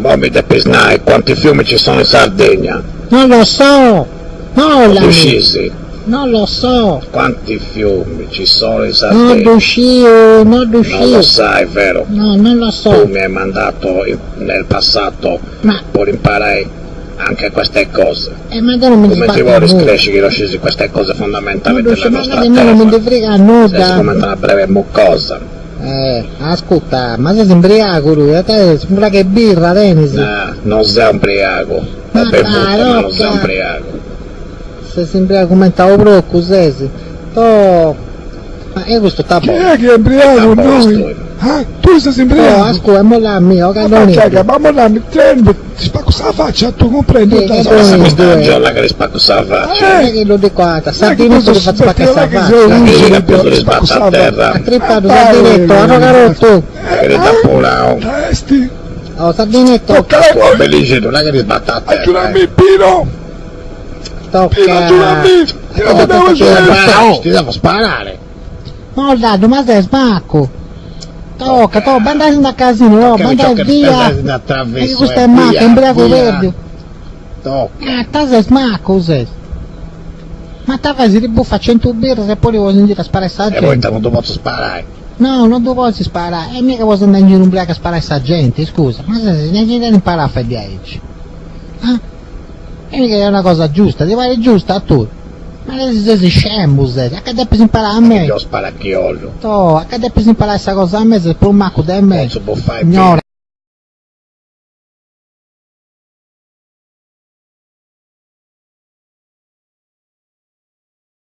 Ma mi devi snai, quanti fiumi ci sono in Sardegna? Non lo so! Mollami! Decisi. Non lo so! Quanti fiumi ci sono in Non Sardegna? riuscivo, non Non lo riuscivo! sai, vero? No, non lo Tu so! mi hai mandato nel passato Ma, per imparare anche queste cose. ma te non mi Come ti sbatti vuoi nulla! riscrescere che scesi queste cose fondamentali Non della riuscivo, nostra ma nemmeno non mi terra? frega Sei nulla! come una breve mucosa. Ascolta, ma sei embriaco lui, a te sembra che è birra, Denisi! No, non sei ubriaco. Ma Ho bevuto, dai, ma non Rocca. sei ubriaco. Se sembra come stavo proprio, sesi. To... Ma io questo sta Chi buono. è che è ubriaco A posto. noi? Ah, tu sei Oh, ubriaco? ascolta, è molla mio, Ma faccia che cannone. mamma la mettendo, ti spacco la faccia, tu comprendi? Sì, Dai, che dai, poi- dai. Questa giorna che le spacco la faccia. Non è che lo dico a te, Non è che sardinetto tu che faccio spaccare sta che sei faccia. un Che uso gli di preso le spacco sbatte a la terra. Ha trippato, Ah, sardinetto, hanno carotto. Che le da pura. Testi, Oh, sardinetto, tocca la tua, Bellissimo, non è che li sbatta a terra. aggiurami Pino, Pino, tocca. aggiurami, io non devo dire. Ti devo sparare. No, dai, ma sei smacco. Tocca, bandai da casino, no, bandai via. Da E traverso. questo è matto, è embriaco verde. Tocca. Ma te sei smacco, sei. Ma te fai si ribuffa 100 birre se poi li vuoi sentire a sparare sta E poi gente. non posso sparare. No, non tu puoi sparare. E mica vuoi andare in giro ubriaco a sparare a sta gente, scusa. Ma se ne devi imparare a fare 10. Ah? E mica è una cosa giusta, ti pare giusta a tu. Ma sei scemo, sei. A che devi imparare a me? Io sparacchiolo. To, a che devi imparare questa cosa a me se per un macco da me? Non si può fare Ignora.